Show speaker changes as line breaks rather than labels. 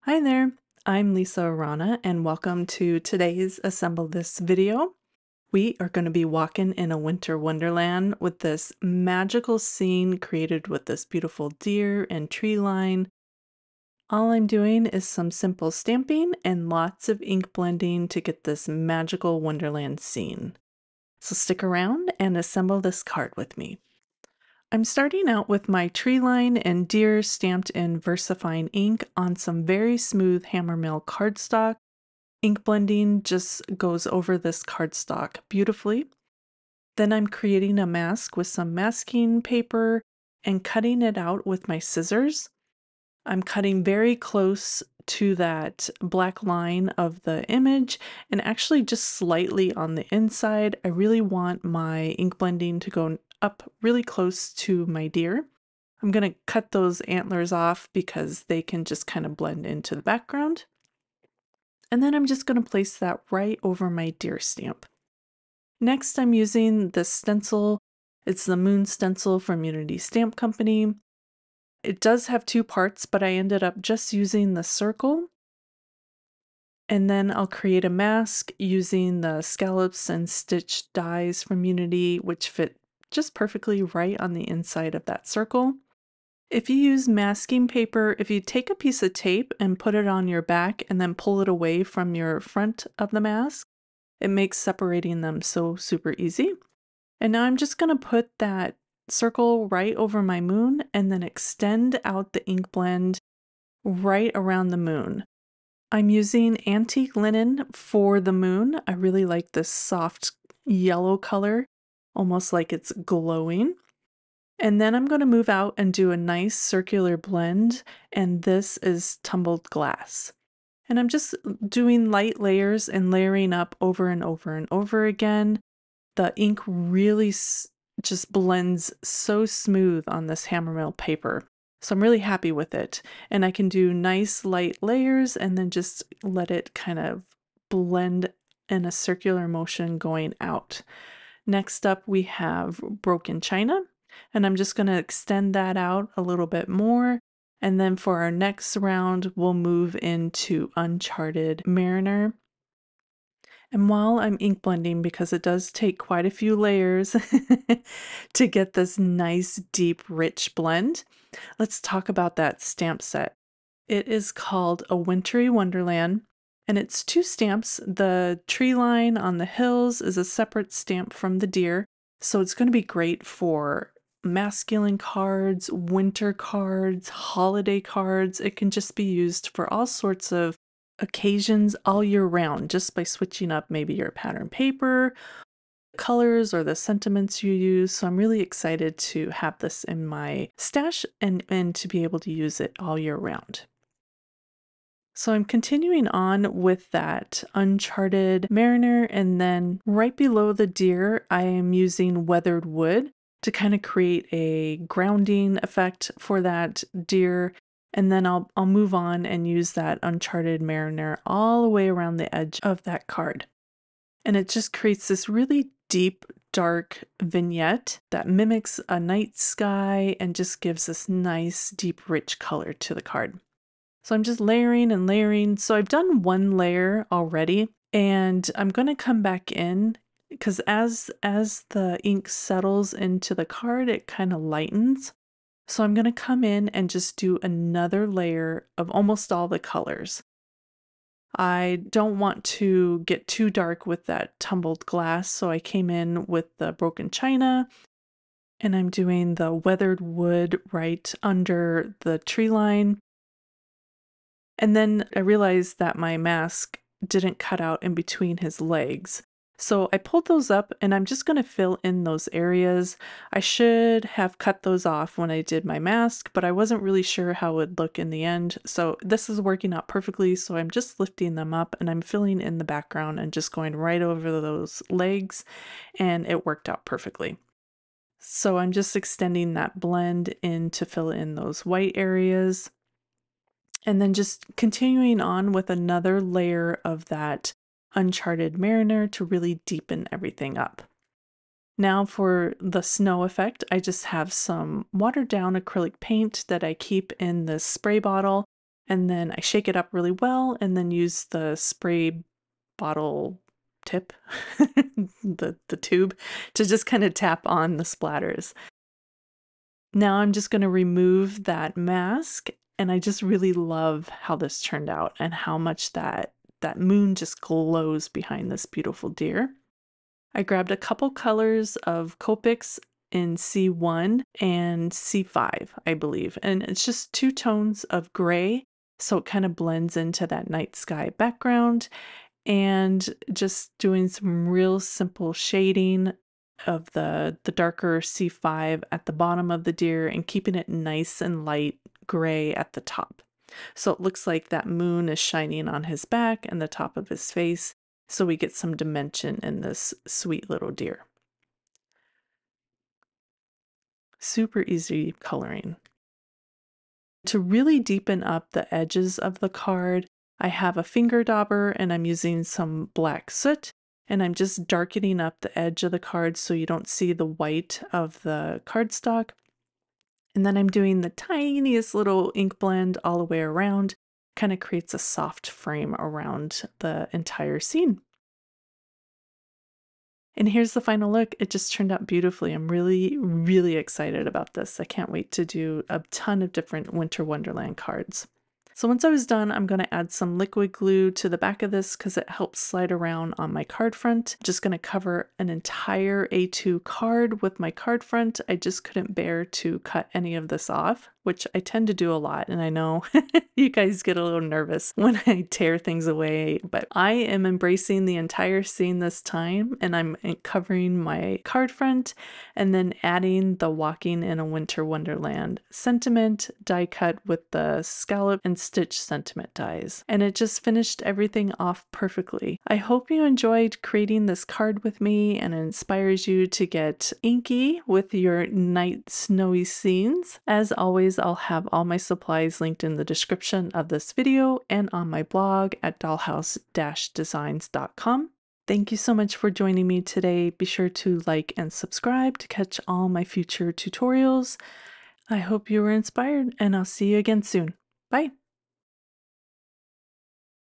Hi there, I'm Lisa Arana and welcome to today's Assemble This video. We are going to be walking in a winter wonderland with this magical scene created with this beautiful deer and tree line. All I'm doing is some simple stamping and lots of ink blending to get this magical wonderland scene. So stick around and assemble this card with me. I'm starting out with my tree line and deer stamped in VersaFine ink on some very smooth hammermill cardstock. Ink blending just goes over this cardstock beautifully. Then I'm creating a mask with some masking paper and cutting it out with my scissors. I'm cutting very close to that black line of the image and actually just slightly on the inside. I really want my ink blending to go up really close to my deer. I'm going to cut those antlers off because they can just kind of blend into the background. And then I'm just going to place that right over my deer stamp. Next, I'm using the stencil. It's the Moon stencil from Unity Stamp Company. It does have two parts, but I ended up just using the circle. And then I'll create a mask using the scallops and stitch dies from Unity, which fit just perfectly right on the inside of that circle. If you use masking paper, if you take a piece of tape and put it on your back and then pull it away from your front of the mask, it makes separating them so super easy. And now I'm just going to put that circle right over my moon and then extend out the ink blend right around the moon. I'm using antique linen for the moon. I really like this soft yellow color, almost like it's glowing. And then I'm going to move out and do a nice circular blend, and this is tumbled glass. And I'm just doing light layers and layering up over and over and over again. The ink really just blends so smooth on this hammermill paper. So I'm really happy with it. And I can do nice light layers and then just let it kind of blend in a circular motion going out. Next up, we have broken china. And I'm just going to extend that out a little bit more. And then for our next round, we'll move into Uncharted Mariner. And while I'm ink blending, because it does take quite a few layers to get this nice, deep, rich blend, let's talk about that stamp set. It is called A Wintry Wonderland, and it's two stamps. The tree line on the hills is a separate stamp from the deer, so it's going to be great for masculine cards, winter cards, holiday cards. It can just be used for all sorts of occasions all year round, just by switching up maybe your pattern paper, colors, or the sentiments you use. So I'm really excited to have this in my stash and to be able to use it all year round. So I'm continuing on with that Uncharted Mariner, and then right below the deer, I am using weathered wood to kind of create a grounding effect for that deer. And then I'll move on and use that Uncharted Mariner all the way around the edge of that card. And it just creates this really deep, dark vignette that mimics a night sky and just gives this nice, deep, rich color to the card. So I'm just layering and layering. So I've done one layer already, and I'm going to come back in because as the ink settles into the card, it kind of lightens. So I'm going to come in and just do another layer of almost all the colors. I don't want to get too dark with that tumbled glass, so I came in with the broken china, and I'm doing the weathered wood right under the tree line. And then I realized that my mask didn't cut out in between his legs. So I pulled those up and I'm just going to fill in those areas. I should have cut those off when I did my mask, but I wasn't really sure how it would look in the end. So this is working out perfectly. So I'm just lifting them up and I'm filling in the background and just going right over those legs, and it worked out perfectly. So I'm just extending that blend in to fill in those white areas. And then just continuing on with another layer of that Uncharted Mariner to really deepen everything up. Now for the snow effect, I just have some watered down acrylic paint that I keep in this spray bottle, and then I shake it up really well and then use the spray bottle tip, the tube, to just kind of tap on the splatters. Now I'm just going to remove that mask, and I just really love how this turned out and how much that moon just glows behind this beautiful deer. I grabbed a couple colors of Copics in C1 and C5, I believe, and it's just 2 tones of gray, so it kind of blends into that night sky background, and just doing some real simple shading of the darker C5 at the bottom of the deer and keeping it nice and light gray at the top. So it looks like that moon is shining on his back and the top of his face, so we get some dimension in this sweet little deer. Super easy coloring. To really deepen up the edges of the card, I have a finger dauber and I'm using some black soot, and I'm just darkening up the edge of the card so you don't see the white of the cardstock. And then I'm doing the tiniest little ink blend all the way around, kind of creates a soft frame around the entire scene. And here's the final look. It just turned out beautifully. I'm really, really excited about this. I can't wait to do a ton of different Winter Wonderland cards. So once I was done, I'm going to add some liquid glue to the back of this because it helps slide around on my card front. Just going to cover an entire A2 card with my card front. I just couldn't bear to cut any of this off, which I tend to do a lot. And I know you guys get a little nervous when I tear things away, but I am embracing the entire scene this time, and I'm covering my card front and then adding the Walking in a Winter Wonderland sentiment die cut with the scallop and stitch sentiment dies. And it just finished everything off perfectly. I hope you enjoyed creating this card with me and it inspires you to get inky with your night snowy scenes. As always, I'll have all my supplies linked in the description of this video and on my blog at dahlhouse-designs.com. Thank you so much for joining me today. Be sure to like and subscribe to catch all my future tutorials. I hope you were inspired, and I'll see you again soon. Bye!